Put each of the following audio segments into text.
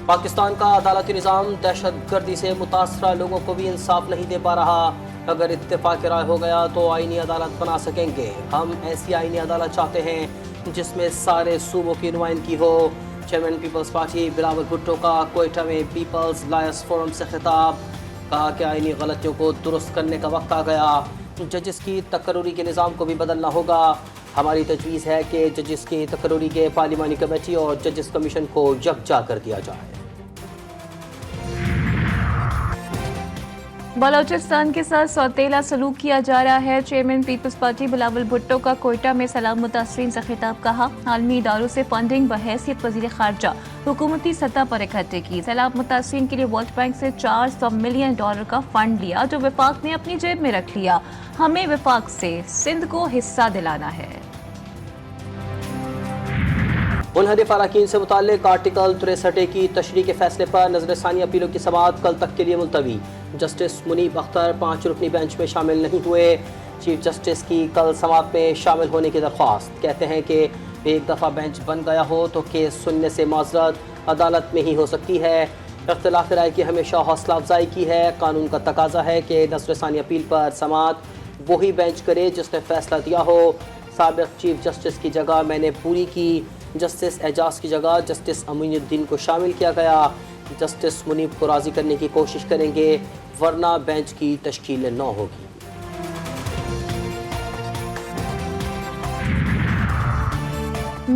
پاکستان کا عدالتی نظام دہشت گردی سے متاثرہ لوگوں کو بھی انصاف نہیں دے پا رہا. اگر اتفاق رائے ہو گیا تو آئینی عدالت بنا سکیں گے. ہم ایسی آئینی عدالت چاہتے ہیں جس میں سارے صوبوں کی نمائندگی ہو. چیئرمین پیپلز پارٹی بلاول بھٹو کا کوئٹہ میں پیپلز لائرز فورم سے خطاب. کہا کہ آئینی غلطیوں کو درست کرنے کا وقت آ گیا. ججز کی تقرری کے نظام کو بھی بدلنا ہوگا. ہماری تجویز ہے کہ ججز کی تقرری کے پارلیمانی کمیٹی اور ججز کمیشن کو یکجا کر دیا جائے. بلوچستان کے ساتھ سوتیلا سلوک کیا جا رہا ہے. چیئرمین پیپلز پارٹی بلاول بھٹو کا کوئٹہ میں سیلاب متاثرین سے خطاب. کہا عالمی اداروں سے فنڈنگ بحیثیت وزیر خارجہ حکومتی سطح پر اکٹھے کی. سیلاب متاثرین کے لیے ورلڈ بینک سے $400 ملین کا فنڈ لیا جو وفاق نے اپنی جیب میں رکھ لیا. ہمیں وفاق سے سندھ کو حصہ دلانا ہے. منحرف اراکین سے متعلق آرٹیکل 63 کی تشریح کے فیصلے پر نظر ثانی اپیلوں کی سماعت کل تک کے لیے ملتوی. جسٹس منیب اختر 5 رکنی بینچ میں شامل نہیں ہوئے. چیف جسٹس کی کل سماعت میں شامل ہونے کی درخواست. کہتے ہیں کہ ایک دفعہ بینچ بن گیا ہو تو کیس سننے سے معذرت عدالت میں ہی ہو سکتی ہے. اختلاف رائے کی ہمیشہ حوصلہ افزائی کی ہے. قانون کا تقاضا ہے کہ نظر ثانی اپیل پر سماعت وہی بینچ کرے جس نے فیصلہ دیا ہو. سابق چیف جسٹس کی جگہ میں نے پوری کی. جسٹس اعجاز کی جگہ جسٹس امین الدین کو شامل کیا گیا. جسٹس منیب کو راضی کرنے کی کوشش کریں گے ورنہ بینچ کی تشکیل نہ ہوگی.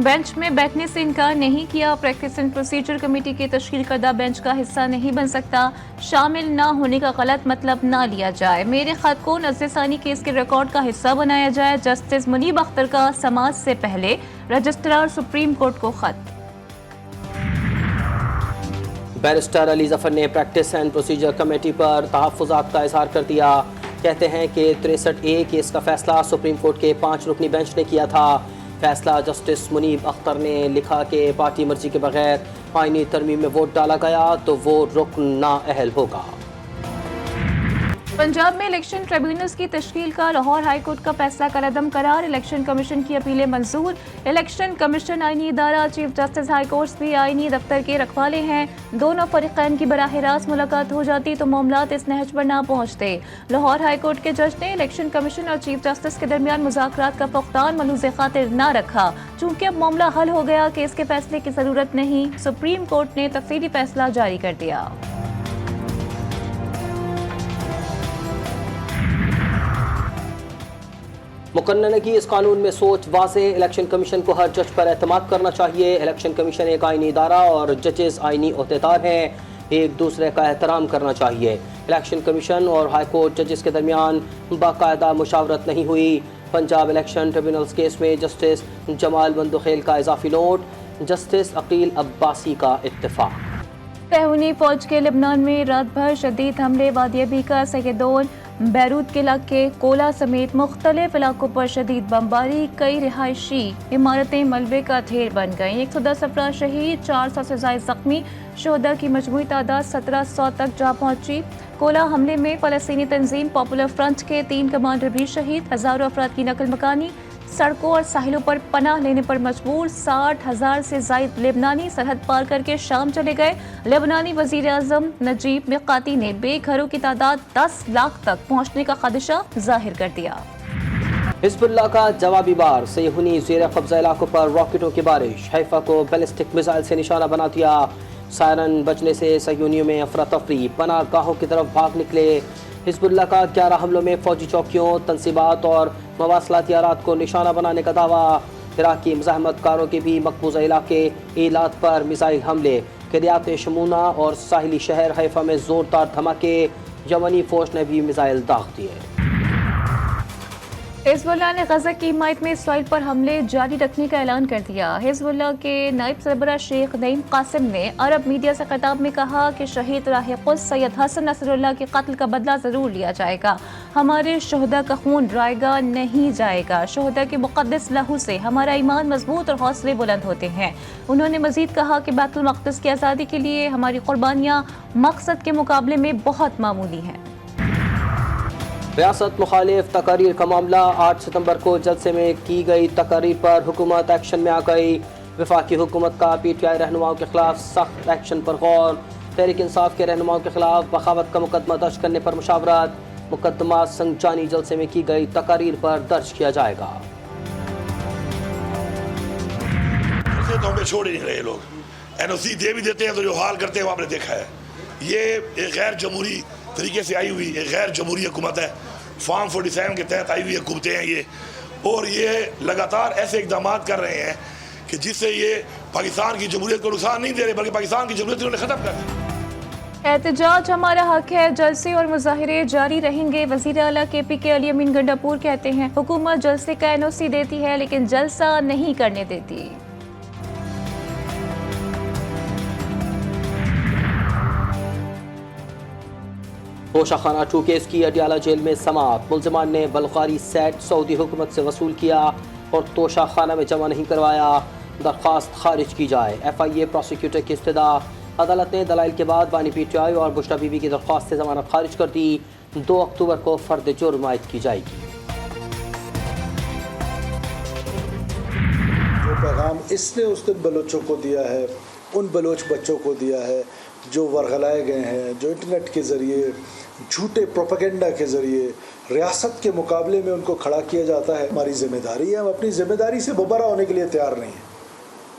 بینچ میں بیٹھنے سے انکار نہیں کیا. پریکٹس اینڈ پروسیجر کمیٹی کی تشکیل کردہ بینچ کا حصہ نہیں بن سکتا. شامل نہ ہونے کا غلط مطلب نہ لیا جائے. میرے خط کو نظر ثانی کیس کے ریکارڈ کا حصہ بنایا جائے. جسٹس منیب اختر کا سماعت سے پہلے رجسٹرار سپریم کورٹ کو خط. بیرسٹر علی ظفر نے پریکٹس اینڈ پروسیجر کمیٹی پر تحفظات کا اظہار کر دیا. کہتے ہیں کہ 63A کیس کا فیصلہ سپریم کورٹ کے 5 رکنی بینچ نے کیا تھا. فیصلہ جسٹس منیب اختر نے لکھا کہ پارٹی مرضی کے بغیر آئینی ترمیم میں ووٹ ڈالا گیا تو وہ رکن نااہل ہوگا. پنجاب میں الیکشن ٹریبیونلز کی تشکیل کا لاہور ہائی کورٹ کا فیصلہ کالعدم قرار. الیکشن کمیشن کی اپیلیں منظور. الیکشن کمیشن آئینی ادارہ. چیف جسٹس ہائی کورٹس بھی آئینی دفتر کے رکھوالے ہیں. دونوں فریقین کی براہ راست ملاقات ہو جاتی تو معاملات اس نہج پر نہ پہنچتے. لاہور ہائی کورٹ کے جج نے الیکشن کمیشن اور چیف جسٹس کے درمیان مذاکرات کا فقدان ملحوظ خاطر نہ رکھا. چونکہ اب معاملہ حل ہو گیا کہ اس کے فیصلے کی ضرورت نہیں. سپریم کورٹ نے تفصیلی فیصلہ جاری کر دیا. مقننہ کی اس قانون میں سوچ واضح. الیکشن کمیشن کو ہر جج پر اعتماد کرنا چاہیے. الیکشن کمیشن ایک آئینی ادارہ اور ججز آئینی عہدیدار ہیں. ایک دوسرے کا احترام کرنا چاہیے. الیکشن کمیشن اور ہائی کورٹ ججز کے درمیان باقاعدہ مشاورت نہیں ہوئی. پنجاب الیکشن ٹریبیونلز کیس میں جسٹس جمال بندوخیل کا اضافی نوٹ. جسٹس عقیل عباسی کا اتفاق. صہیونی فوج کے لبنان میں رات بھر شدید حملے. وادی ابی کا سیدون بیروت کے علاقے کولا سمیت مختلف علاقوں پر شدید بمباری. کئی رہائشی عمارتیں ملبے کا ڈھیر بن گئیں. 110 افراد شہید، 400 سے زائد زخمی. شہداء کی مجموعی تعداد 1700 تک جا پہنچی. کولا حملے میں فلسطینی تنظیم پاپولر فرنٹ کے 3 کمانڈر بھی شہید. ہزاروں افراد کی نقل مکانی. سڑکوں اور ساحلوں پر پناہ لینے پر مجبور. 60,000 سے زائد لبنانی سرحد پار کر کے شام چلے گئے. لبنانی وزیر اعظم نجیب میقاتی نے بے گھروں کی تعداد 10 لاکھ تک پہنچنے کا خدشہ ظاہر کر دیا. حزب اللہ کا جوابی بار. صہیونی زیر قبضہ علاقوں پر راکٹوں کی بارش. حیفا کو بیلسٹک میزائل سے نشانہ بنا دیا. سائرن بجنے سے صہیونیوں میں افراتفری. پناہ گاہوں کی طرف بھاگ نکلے. حزب اللہ کا 11 حملوں میں فوجی چوکیوں، تنصیبات اور مواصلاتی آلات کو نشانہ بنانے کا دعویٰ. عراقی مزاحمت کاروں کے بھی مقبوضہ علاقے ایلات پر میزائل حملے. قریات شمونہ اور ساحلی شہر حیفا میں زوردار دھماکے. یمنی فوج نے بھی میزائل داغ دیے. حزب اللہ نے غزہ کی حمایت میں اسرائیل پر حملے جاری رکھنے کا اعلان کر دیا. حزب اللہ کے نائب سربراہ شیخ نعیم قاسم نے عرب میڈیا سے خطاب میں کہا کہ شہید راہ قدس سید حسن نصر اللہ کے قتل کا بدلہ ضرور لیا جائے گا. ہمارے شہداء کا خون رائیگاں نہیں جائے گا. شہداء کے مقدس لہو سے ہمارا ایمان مضبوط اور حوصلے بلند ہوتے ہیں. انہوں نے مزید کہا کہ بیت المقدس کی آزادی کے لیے ہماری قربانیاں مقصد کے مقابلے میں بہت معمولی ہیں. ریاست مخالف تقاریر کا معاملہ. 8 ستمبر کو جلسے میں کی گئی تقاریر پر حکومت ایکشن میں آ گئی. वफाकी हुकूमत का PTI रहनुमाओं के खिलाफ सख्त एक्शन पर गौर। तहरीक इंसाफ के रहनुमाओं के खिलाफ बगावत का मुकदमा दर्ज करने पर मुशावरत। मुकदमा संजानी जलसे में की गई तकारीर पर दर्ज किया जाएगा। तो हमें छोड़ ही नहीं रहे लोग, NOC दे भी देते हैं तो जो हाल करते हैं वो आपने देखा है। ये एक गैर जमहूरी तरीके से आई हुई एक गैर जमहूरी हुकूमत है, फॉर्म 47 के तहत आई हुई हुकूमतें हैं ये, और ये लगातार ऐसे इकदाम कर रहे हैं कि जिससे ये पाकिस्तान की जमहूरियत को नुकसान नहीं दे रहे बल्कि पाकिस्तान की जमहूरियत को ख़त्म कर रहे हैं। एहतजाज हमारा हक है, जलसे और मुजाहिरे जारी रहेंगे। वज़ीर आला KP के अली अमीन गंडापुर कहते हैं हुकूमत जलसे का NOC देती है लेकिन जलसा नहीं करने देती। तोशाखाना 2 केस की अडियाला जेल में समाअत। मुल्जिमान ने बलगारी सेट सऊदी हुकूमत से वसूल किया और तोशाखाना में जमा नहीं करवाया। दरख्वास्त खारिज की जाए। FIA प्रोसिक्यूटर की इस्तदा। अदालत ने दलाइल के बाद बानी PTI और बुशरा बीबी की दरख्वास्त से जमानत खारिज कर दी। 2 अक्टूबर को फर्द जुर्म आयद की जाएगी। जो पैगाम इसने उस दिन बलोचों को दिया है, उन बलोच बच्चों को दिया है जो वरगलाए गए हैं, जो इंटरनेट के ज़रिए झूठे प्रोपेगेंडा के ज़रिए रियासत के मुकाबले में उनको खड़ा किया जाता है। हमारी ज़िम्मेदारी है, हम अपनी ज़िम्मेदारी से बबरा होने के लिए तैयार नहीं हैं।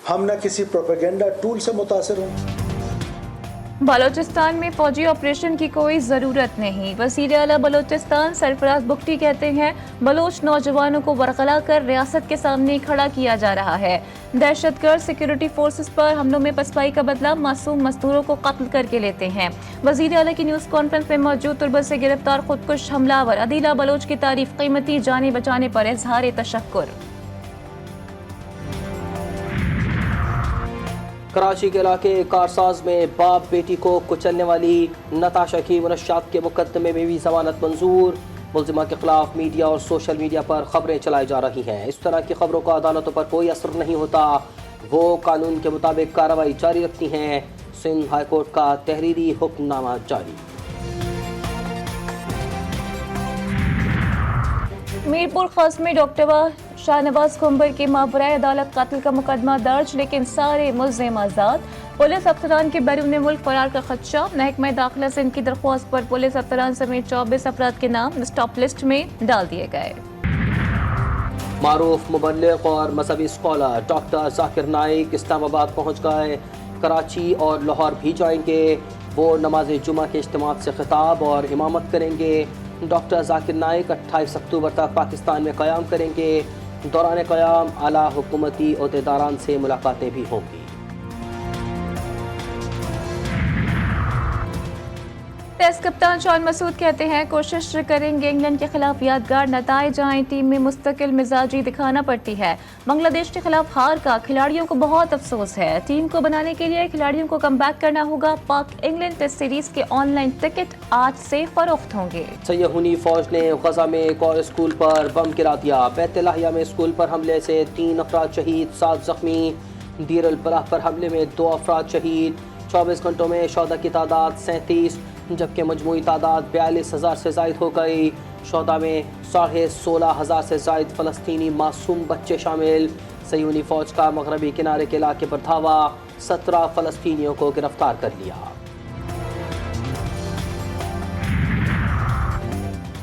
हम न किसी प्रोपेगेंडा टूल से मुतासिर हों। बलोचिस्तान में फौजी ऑपरेशन की कोई ज़रूरत नहीं। वज़ीर आला बलोचिस्तान सरफराज बुख्ती कहते हैं बलोच नौजवानों को वरगला कर रियासत के सामने खड़ा किया जा रहा है। दहशतगर्द सिक्योरिटी फोर्सेस पर हमलों में पसपाई का बदला मासूम मजदूरों को कत्ल करके लेते हैं। वज़ीर आला की न्यूज़ कॉन्फ्रेंस में मौजूद तुर्बत से गिरफ्तार खुदकुश हमलावर अदीला बलोच की तारीफ, कीमती जानें बचाने पर इजहार तशक्कुर। कराची के इलाके कारसाज में बाप बेटी को कुचलने वाली नताशा की मुनश्शात के मुकदमे में भी जमानत मंजूर। मुल्जिमा के खिलाफ मीडिया और सोशल मीडिया पर खबरें चलाई जा रही हैं। इस तरह की खबरों का अदालतों पर कोई असर नहीं होता, वो कानून के मुताबिक कार्रवाई जारी रखती हैं। सिंध हाई कोर्ट का तहरीरी हुक्मनामा जारी। मीरपुर खास में डॉक्टर शाहनवाज खुंबर के माबराए अदालत कातिल का मुकदमा दर्ज, लेकिन सारे मुल्जिम आजाद। पुलिस अफसरान के बैरून मुल्क फरार का खदशा। महकमा दाखिला सिंध की दरख्वास्त पर पुलिस अफसरान समेत 24 अफराद के नाम स्टॉप लिस्ट में डाल दिए गए। मारूफ मुबल्लिग और मजहबी स्कॉलर डॉक्टर जाकिर नाइक इस्लामाबाद पहुँच गए। कराची और लाहौर भी जाएंगे। वो नमाज जुमा के इज्तिमात से खिताब और इमामत करेंगे। डॉक्टर जाकिर नाइक 28 अक्टूबर तक पाकिस्तान में क़याम करेंगे। दौरान क़याम आला हुकूमती ओहदेदारान से मुलाकातें भी होंगी। टेस्ट कप्तान शॉन मसूद कहते हैं कोशिश करेंगे इंग्लैंड के खिलाफ यादगार नताइज आएं। टीम में मुस्तकिल मिजाजी दिखाना पड़ती है। बांग्लादेश के खिलाफ हार का खिलाड़ियों को बहुत अफसोस है। टीम को बनाने के लिए खिलाड़ियों को कमबैक करना होगा। पाक इंग्लैंड टेस्ट सीरीज के ऑनलाइन टिकट आज से फरोख्त होंगे। सय्यहूनी फौज ने गजा में एक और स्कूल पर बम गिरा दिया। बैतलाहिया में स्कूल पर हमले से 3 अफराद शहीद, 7 जख्मी। दीर अल बलाह पर हमले में 2 अफराद शहीद। 24 घंटों में शोधा की तादाद 37, जबकि मजमूई तादाद 42,000 से जायद हो गई। शोधा में 16,500 से जायद फ़लस्तीनी मासूम बच्चे शामिल। सय्यहूनी फ़ौज का मगरबी किनारे के इलाके पर धावा, 17 फ़लस्तीनियों को गिरफ्तार कर लिया।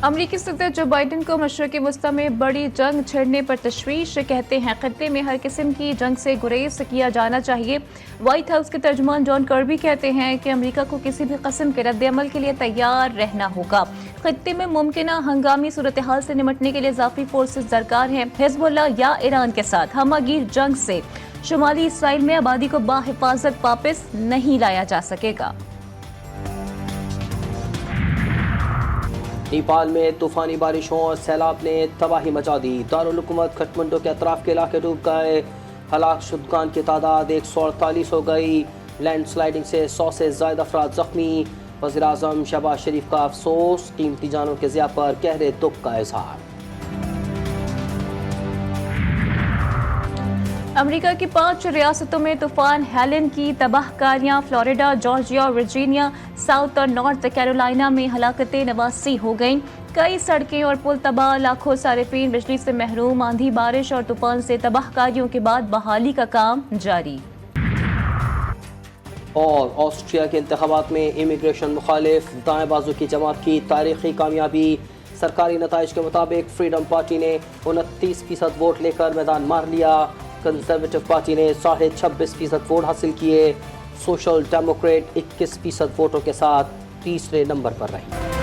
अमरीकी सदर जो बाइडन को मशरक़ी वस्ता में बड़ी जंग छिड़ने पर तशवीश, कहते हैं खत्ते में हर किस्म की जंग से गुरेज किया जाना चाहिए। व्हाइट हाउस के तर्जुमान जॉन कर्बी कहते हैं कि अमेरिका को किसी भी किस्म के रद्द-ए-अमल के लिए तैयार रहना होगा। खत्ते में मुमकिना हंगामी सूरत हाल से निपटने के लिए इजाफी फोर्सेस दरकार हैं। हिज़्बुल्लाह या ईरान के साथ हमागीर जंग से शुमाली इसराइल में आबादी को बाहिफाजत वापस नहीं लाया जा सकेगा। नेपाल में तूफानी बारिशों और सैलाब ने तबाही मचा दी। दारुल हुकूमत खटमंडो के अतराफ के इलाके डूब गए। हलाक शुदगान की तादाद 148 हो गई। लैंड स्लाइडिंग से 100 से ज़ायद अफराद जख्मी। वज़ीर-ए-आज़म शहबाज शरीफ का अफसोस, कीमती जानों के ज़िया पर गहरे दुख का इजहार। अमेरिका की 5 रियासतों में तूफान हेलन की तबाहकारियां। फ्लोरिडा, जॉर्जिया और वर्जीनिया साउथ और नॉर्थ कैरोलिना में हलाकतें 89 हो गईं। कई सड़कें और पुल तबाह, लाखों सारिफीन बिजली से महरूम। आंधी, बारिश और तूफान से तबाहकारियों के बाद बहाली का काम जारी। और ऑस्ट्रिया के इंतखाबात में इमिग्रेशन मुखालिफ दाएं बाजू की जमात की तारीखी कामयाबी। सरकारी नताइज के मुताबिक फ्रीडम पार्टी ने 29% वोट लेकर मैदान मार लिया। कंजर्वेटिव पार्टी ने 26.5% वोट हासिल किए। सोशल डेमोक्रेट 21% वोटों के साथ तीसरे नंबर पर रही।